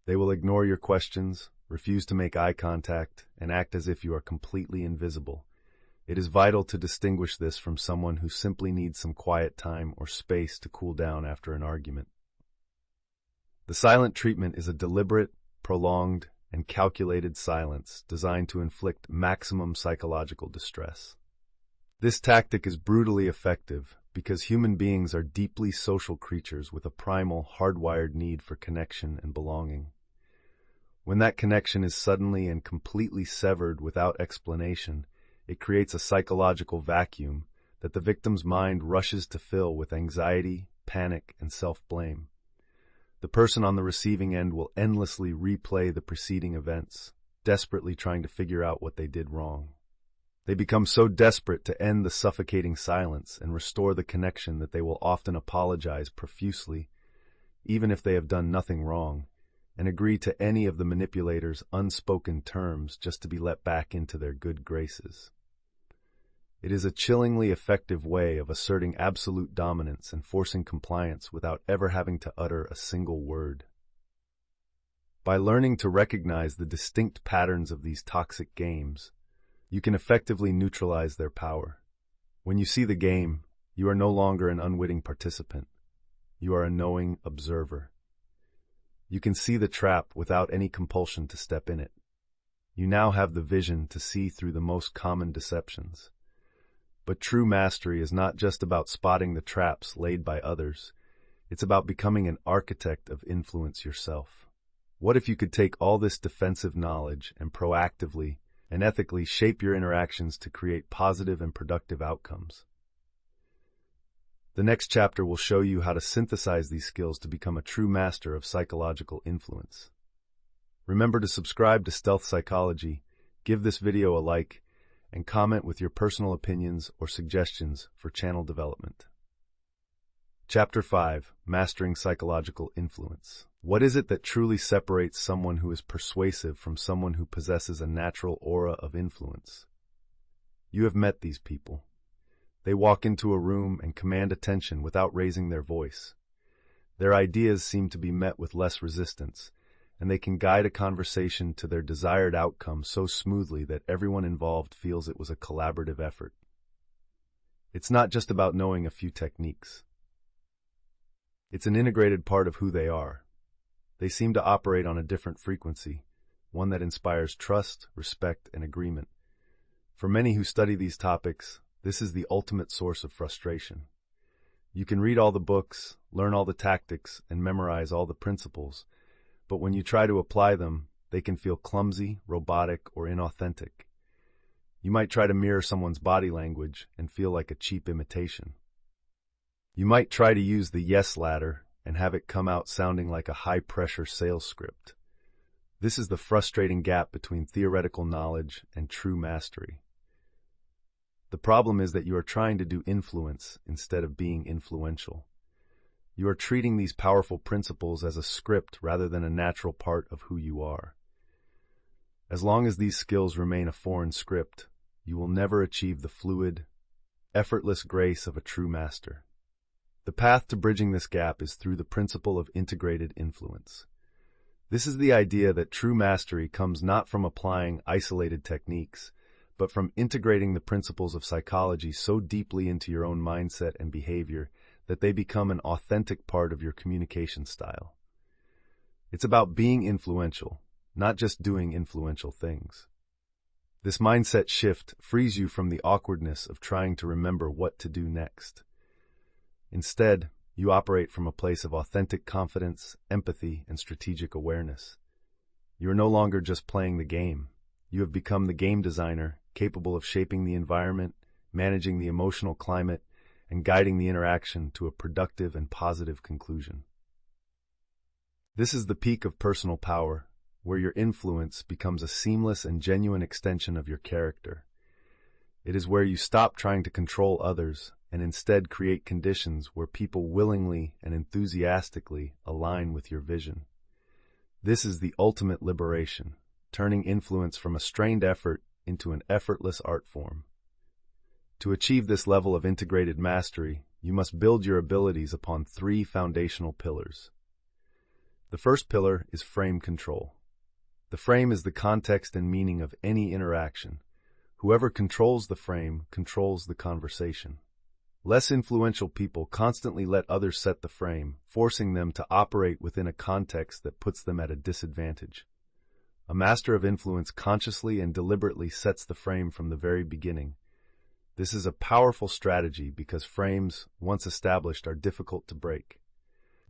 They will ignore your questions, refuse to make eye contact, and act as if you are completely invisible. It is vital to distinguish this from someone who simply needs some quiet time or space to cool down after an argument. The silent treatment is a deliberate, prolonged, and calculated silence designed to inflict maximum psychological distress. This tactic is brutally effective because human beings are deeply social creatures with a primal, hardwired need for connection and belonging. When that connection is suddenly and completely severed without explanation, it creates a psychological vacuum that the victim's mind rushes to fill with anxiety, panic, and self-blame. The person on the receiving end will endlessly replay the preceding events, desperately trying to figure out what they did wrong. They become so desperate to end the suffocating silence and restore the connection that they will often apologize profusely, even if they have done nothing wrong, and agree to any of the manipulator's unspoken terms just to be let back into their good graces. It is a chillingly effective way of asserting absolute dominance and forcing compliance without ever having to utter a single word. By learning to recognize the distinct patterns of these toxic games, you can effectively neutralize their power. When you see the game, you are no longer an unwitting participant. You are a knowing observer. You can see the trap without any compulsion to step in it. You now have the vision to see through the most common deceptions. But true mastery is not just about spotting the traps laid by others. It's about becoming an architect of influence yourself. What if you could take all this defensive knowledge and proactively and ethically shape your interactions to create positive and productive outcomes? The next chapter will show you how to synthesize these skills to become a true master of psychological influence. Remember to subscribe to Stealth Psychology, give this video a like, and comment with your personal opinions or suggestions for channel development. Chapter 5. Mastering Psychological Influence. What is it that truly separates someone who is persuasive from someone who possesses a natural aura of influence? You have met these people. They walk into a room and command attention without raising their voice. Their ideas seem to be met with less resistance, and they can guide a conversation to their desired outcome so smoothly that everyone involved feels it was a collaborative effort. It's not just about knowing a few techniques. It's an integrated part of who they are. They seem to operate on a different frequency, one that inspires trust, respect, and agreement. For many who study these topics, this is the ultimate source of frustration. You can read all the books, learn all the tactics, and memorize all the principles, but when you try to apply them, they can feel clumsy, robotic, or inauthentic. You might try to mirror someone's body language and feel like a cheap imitation. You might try to use the yes ladder and have it come out sounding like a high-pressure sales script. This is the frustrating gap between theoretical knowledge and true mastery. The problem is that you are trying to do influence instead of being influential. You are treating these powerful principles as a script rather than a natural part of who you are. As long as these skills remain a foreign script, you will never achieve the fluid, effortless grace of a true master. The path to bridging this gap is through the principle of integrated influence. This is the idea that true mastery comes not from applying isolated techniques, but from integrating the principles of psychology so deeply into your own mindset and behavior that they become an authentic part of your communication style. It's about being influential, not just doing influential things. This mindset shift frees you from the awkwardness of trying to remember what to do next. Instead, you operate from a place of authentic confidence, empathy, and strategic awareness. You are no longer just playing the game. You have become the game designer, capable of shaping the environment, managing the emotional climate, and guiding the interaction to a productive and positive conclusion. This is the peak of personal power, where your influence becomes a seamless and genuine extension of your character. It is where you stop trying to control others and instead create conditions where people willingly and enthusiastically align with your vision. This is the ultimate liberation, turning influence from a strained effort into an effortless art form. To achieve this level of integrated mastery, you must build your abilities upon 3 foundational pillars. The first pillar is frame control. The frame is the context and meaning of any interaction. Whoever controls the frame controls the conversation. Less influential people constantly let others set the frame, forcing them to operate within a context that puts them at a disadvantage. A master of influence consciously and deliberately sets the frame from the very beginning. This is a powerful strategy because frames, once established, are difficult to break.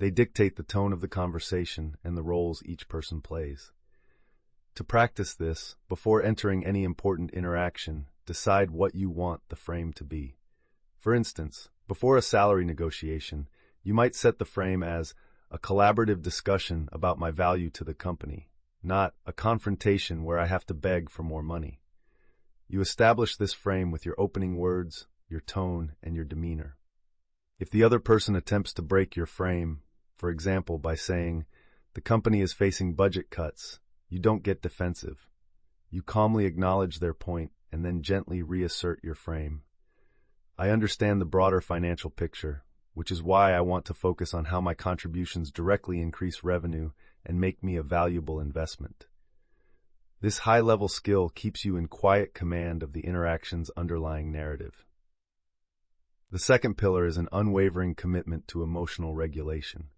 They dictate the tone of the conversation and the roles each person plays. To practice this, before entering any important interaction, decide what you want the frame to be. For instance, before a salary negotiation, you might set the frame as a collaborative discussion about my value to the company, not a confrontation where I have to beg for more money. You establish this frame with your opening words, your tone, and your demeanor. If the other person attempts to break your frame, for example by saying, "The company is facing budget cuts," you don't get defensive. You calmly acknowledge their point and then gently reassert your frame. I understand the broader financial picture, which is why I want to focus on how my contributions directly increase revenue and make me a valuable investment. This high-level skill keeps you in quiet command of the interaction's underlying narrative. The second pillar is an unwavering commitment to emotional regulation.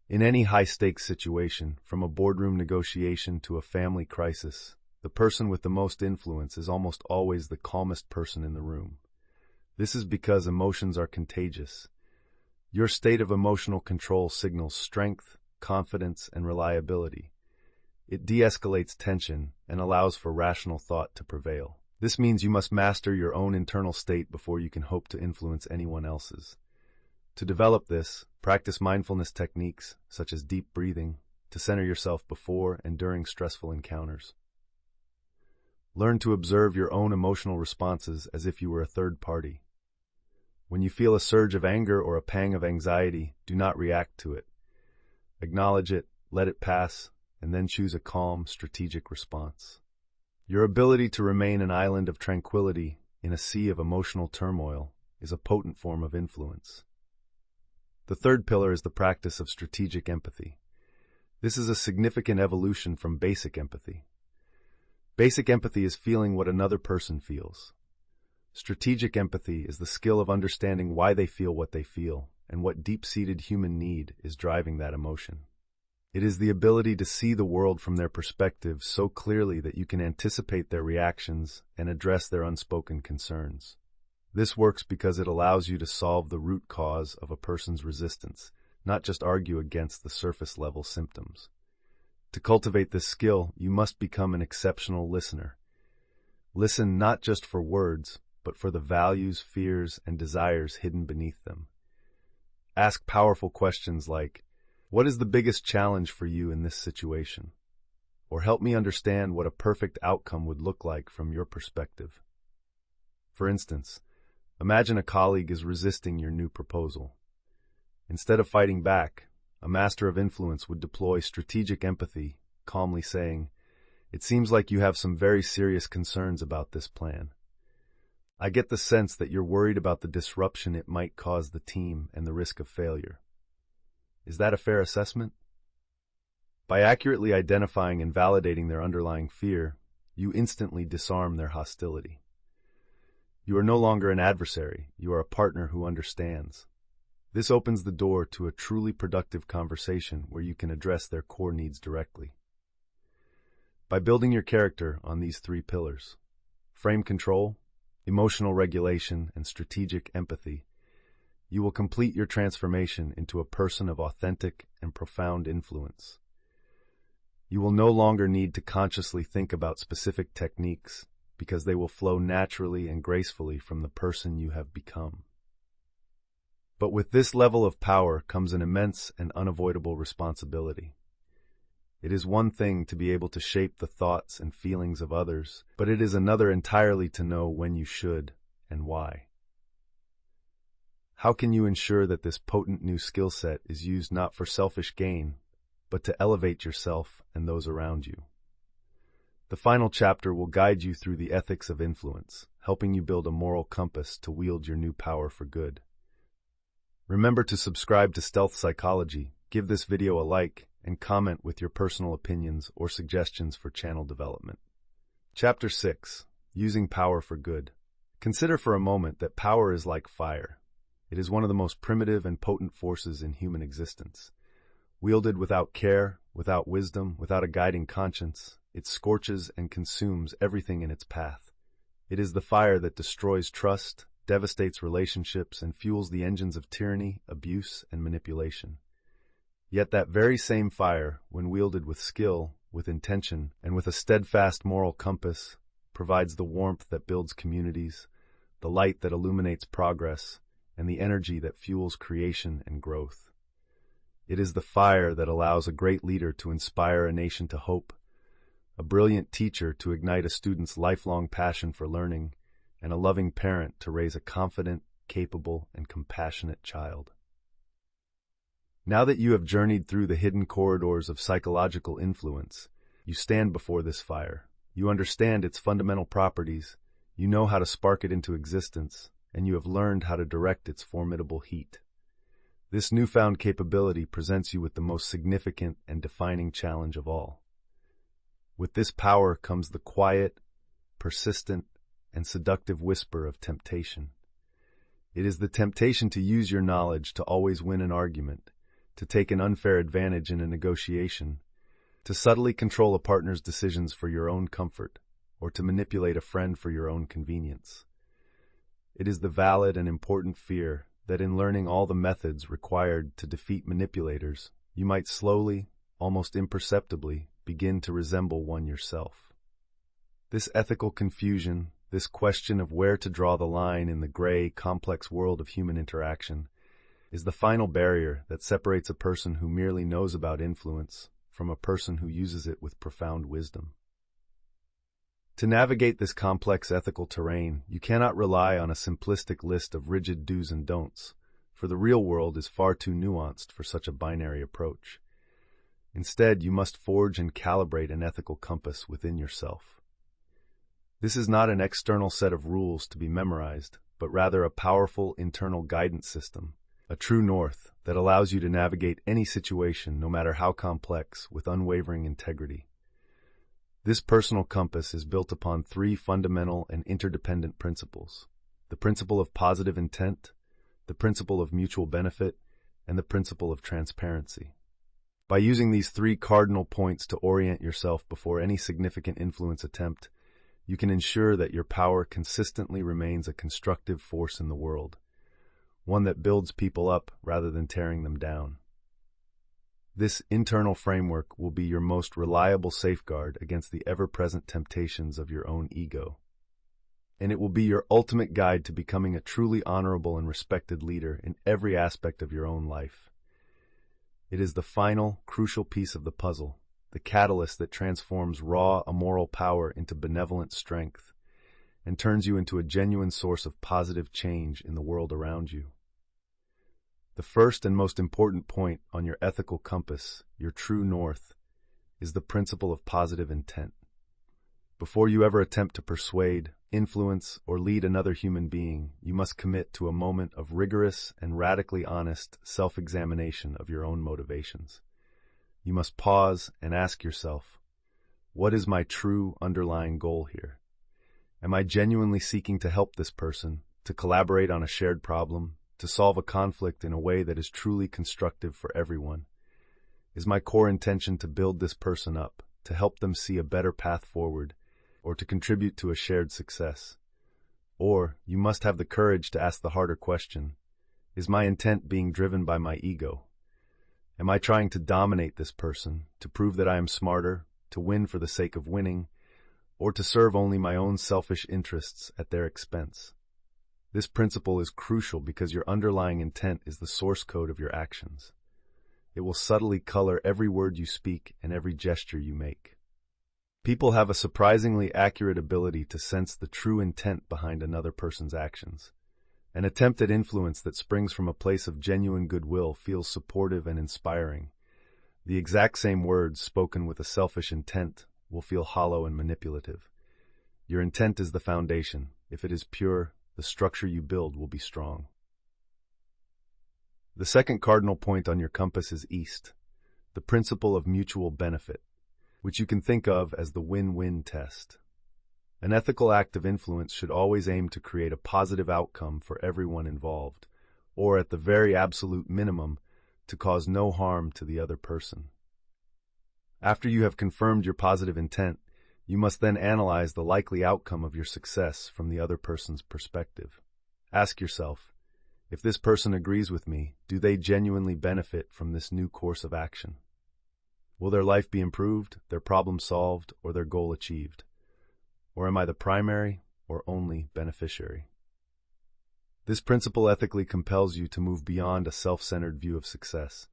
In any high-stakes situation, from a boardroom negotiation to a family crisis, the person with the most influence is almost always the calmest person in the room. This is because emotions are contagious. Your state of emotional control signals strength, confidence, and reliability. It de-escalates tension and allows for rational thought to prevail. This means you must master your own internal state before you can hope to influence anyone else's. To develop this, practice mindfulness techniques, such as deep breathing, to center yourself before and during stressful encounters. Learn to observe your own emotional responses as if you were a third party. When you feel a surge of anger or a pang of anxiety, do not react to it. Acknowledge it, let it pass, and then choose a calm, strategic response. Your ability to remain an island of tranquility in a sea of emotional turmoil is a potent form of influence. The third pillar is the practice of strategic empathy. This is a significant evolution from basic empathy. Basic empathy is feeling what another person feels. Strategic empathy is the skill of understanding why they feel what they feel and what deep-seated human need is driving that emotion. It is the ability to see the world from their perspective so clearly that you can anticipate their reactions and address their unspoken concerns. This works because it allows you to solve the root cause of a person's resistance, not just argue against the surface-level symptoms. To cultivate this skill, you must become an exceptional listener. Listen not just for words, but for the values, fears, and desires hidden beneath them. Ask powerful questions like, "What is the biggest challenge for you in this situation?" Or "Help me understand what a perfect outcome would look like from your perspective." For instance, imagine a colleague is resisting your new proposal. Instead of fighting back, a master of influence would deploy strategic empathy, calmly saying, "It seems like you have some very serious concerns about this plan. I get the sense that you're worried about the disruption it might cause the team and the risk of failure. Is that a fair assessment?" By accurately identifying and validating their underlying fear, you instantly disarm their hostility. You are no longer an adversary, you are a partner who understands. This opens the door to a truly productive conversation where you can address their core needs directly. By building your character on these three pillars, frame control, emotional regulation, and strategic empathy, you will complete your transformation into a person of authentic and profound influence. You will no longer need to consciously think about specific techniques because they will flow naturally and gracefully from the person you have become. But with this level of power comes an immense and unavoidable responsibility. It is one thing to be able to shape the thoughts and feelings of others, but it is another entirely to know when you should and why. How can you ensure that this potent new skill set is used not for selfish gain, but to elevate yourself and those around you? The final chapter will guide you through the ethics of influence, helping you build a moral compass to wield your new power for good. Remember to subscribe to Stealth Psychology, give this video a like, and comment with your personal opinions or suggestions for channel development. Chapter 6. Using Power for Good. Consider for a moment that power is like fire. It is one of the most primitive and potent forces in human existence. Wielded without care, without wisdom, without a guiding conscience, it scorches and consumes everything in its path. It is the fire that destroys trust, devastates relationships, and fuels the engines of tyranny, abuse, and manipulation. Yet that very same fire, when wielded with skill, with intention, and with a steadfast moral compass, provides the warmth that builds communities, the light that illuminates progress, and the energy that fuels creation and growth. It is the fire that allows a great leader to inspire a nation to hope, a brilliant teacher to ignite a student's lifelong passion for learning, and a loving parent to raise a confident, capable, and compassionate child. Now that you have journeyed through the hidden corridors of psychological influence, you stand before this fire. You understand its fundamental properties, you know how to spark it into existence, and you have learned how to direct its formidable heat. This newfound capability presents you with the most significant and defining challenge of all. With this power comes the quiet, persistent, and seductive whisper of temptation. It is the temptation to use your knowledge to always win an argument, to take an unfair advantage in a negotiation, to subtly control a partner's decisions for your own comfort, or to manipulate a friend for your own convenience. It is the valid and important fear that in learning all the methods required to defeat manipulators, you might slowly, almost imperceptibly, begin to resemble one yourself. This ethical confusion, this question of where to draw the line in the gray, complex world of human interaction, is the final barrier that separates a person who merely knows about influence from a person who uses it with profound wisdom. To navigate this complex ethical terrain, you cannot rely on a simplistic list of rigid do's and don'ts, for the real world is far too nuanced for such a binary approach. Instead, you must forge and calibrate an ethical compass within yourself. This is not an external set of rules to be memorized, but rather a powerful internal guidance system, a true north that allows you to navigate any situation, no matter how complex, with unwavering integrity. This personal compass is built upon three fundamental and interdependent principles: the principle of positive intent, the principle of mutual benefit, and the principle of transparency. By using these three cardinal points to orient yourself before any significant influence attempt, you can ensure that your power consistently remains a constructive force in the world, one that builds people up rather than tearing them down. This internal framework will be your most reliable safeguard against the ever-present temptations of your own ego. And it will be your ultimate guide to becoming a truly honorable and respected leader in every aspect of your own life. It is the final, crucial piece of the puzzle, the catalyst that transforms raw, immoral power into benevolent strength and turns you into a genuine source of positive change in the world around you. The first and most important point on your ethical compass, your true north, is the principle of positive intent. Before you ever attempt to persuade, influence, or lead another human being, you must commit to a moment of rigorous and radically honest self-examination of your own motivations. You must pause and ask yourself, what is my true underlying goal here? Am I genuinely seeking to help this person, to collaborate on a shared problem, to solve a conflict in a way that is truly constructive for everyone? Is my core intention to build this person up, to help them see a better path forward, or to contribute to a shared success? Or you must have the courage to ask the harder question, is my intent being driven by my ego? Am I trying to dominate this person, to prove that I am smarter, to win for the sake of winning, or to serve only my own selfish interests at their expense? This principle is crucial because your underlying intent is the source code of your actions. It will subtly color every word you speak and every gesture you make. People have a surprisingly accurate ability to sense the true intent behind another person's actions. An attempt at influence that springs from a place of genuine goodwill feels supportive and inspiring. The exact same words spoken with a selfish intent will feel hollow and manipulative. Your intent is the foundation. If it is pure, the structure you build will be strong. The second cardinal point on your compass is east, the principle of mutual benefit, which you can think of as the win-win test. An ethical act of influence should always aim to create a positive outcome for everyone involved, or at the very absolute minimum, to cause no harm to the other person. After you have confirmed your positive intent, you must then analyze the likely outcome of your success from the other person's perspective. Ask yourself, if this person agrees with me, do they genuinely benefit from this new course of action? Will their life be improved, their problem solved, or their goal achieved? Or am I the primary or only beneficiary? This principle ethically compels you to move beyond a self-centered view of success.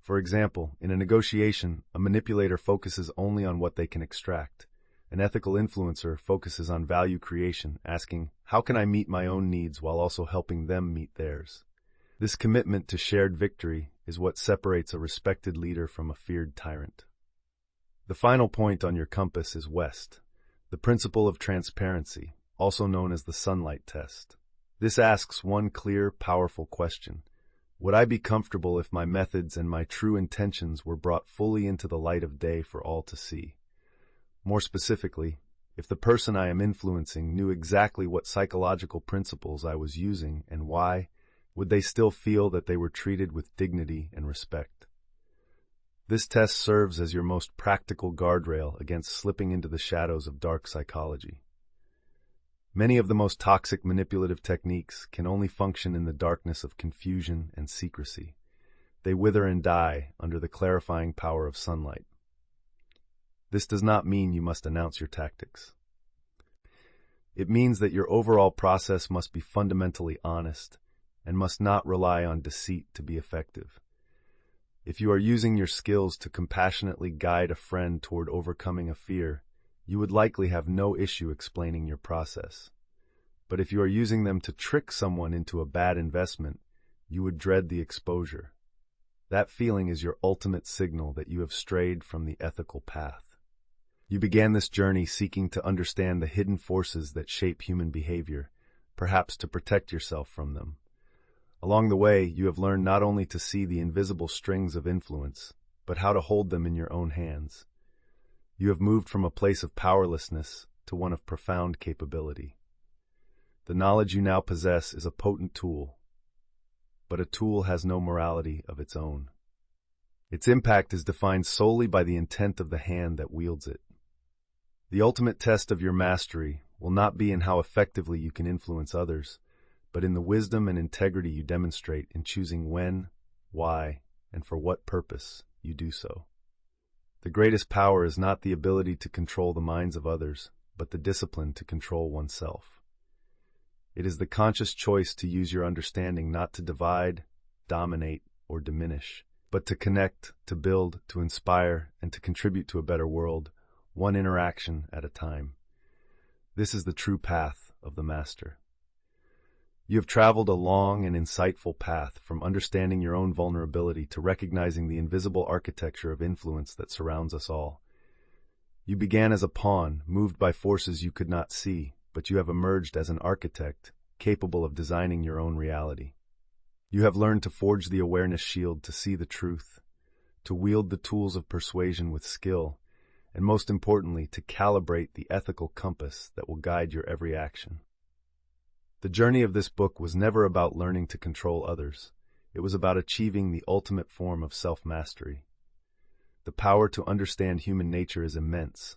For example, in a negotiation, a manipulator focuses only on what they can extract. An ethical influencer focuses on value creation, asking, how can I meet my own needs while also helping them meet theirs? This commitment to shared victory is what separates a respected leader from a feared tyrant. The final point on your compass is west, the principle of transparency, also known as the sunlight test. This asks one clear, powerful question. Would I be comfortable if my methods and my true intentions were brought fully into the light of day for all to see? More specifically, if the person I am influencing knew exactly what psychological principles I was using and why, would they still feel that they were treated with dignity and respect? This test serves as your most practical guardrail against slipping into the shadows of dark psychology. Many of the most toxic manipulative techniques can only function in the darkness of confusion and secrecy. They wither and die under the clarifying power of sunlight. This does not mean you must announce your tactics. It means that your overall process must be fundamentally honest and must not rely on deceit to be effective. If you are using your skills to compassionately guide a friend toward overcoming a fear, you would likely have no issue explaining your process. But if you are using them to trick someone into a bad investment, you would dread the exposure. That feeling is your ultimate signal that you have strayed from the ethical path. You began this journey seeking to understand the hidden forces that shape human behavior, perhaps to protect yourself from them. Along the way, you have learned not only to see the invisible strings of influence, but how to hold them in your own hands. You have moved from a place of powerlessness to one of profound capability. The knowledge you now possess is a potent tool, but a tool has no morality of its own. Its impact is defined solely by the intent of the hand that wields it. The ultimate test of your mastery will not be in how effectively you can influence others, but in the wisdom and integrity you demonstrate in choosing when, why, and for what purpose you do so. The greatest power is not the ability to control the minds of others, but the discipline to control oneself. It is the conscious choice to use your understanding not to divide, dominate, or diminish, but to connect, to build, to inspire, and to contribute to a better world, one interaction at a time. This is the true path of the master. You have traveled a long and insightful path from understanding your own vulnerability to recognizing the invisible architecture of influence that surrounds us all. You began as a pawn, moved by forces you could not see, but you have emerged as an architect, capable of designing your own reality. You have learned to forge the awareness shield to see the truth, to wield the tools of persuasion with skill, and most importantly, to calibrate the ethical compass that will guide your every action. The journey of this book was never about learning to control others. It was about achieving the ultimate form of self-mastery. The power to understand human nature is immense,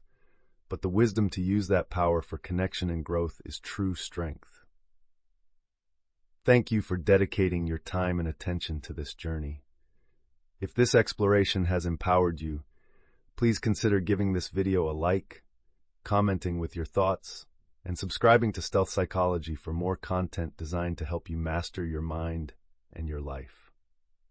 but the wisdom to use that power for connection and growth is true strength. Thank you for dedicating your time and attention to this journey. If this exploration has empowered you, please consider giving this video a like, commenting with your thoughts, and subscribing to Stealth Psychology for more content designed to help you master your mind and your life.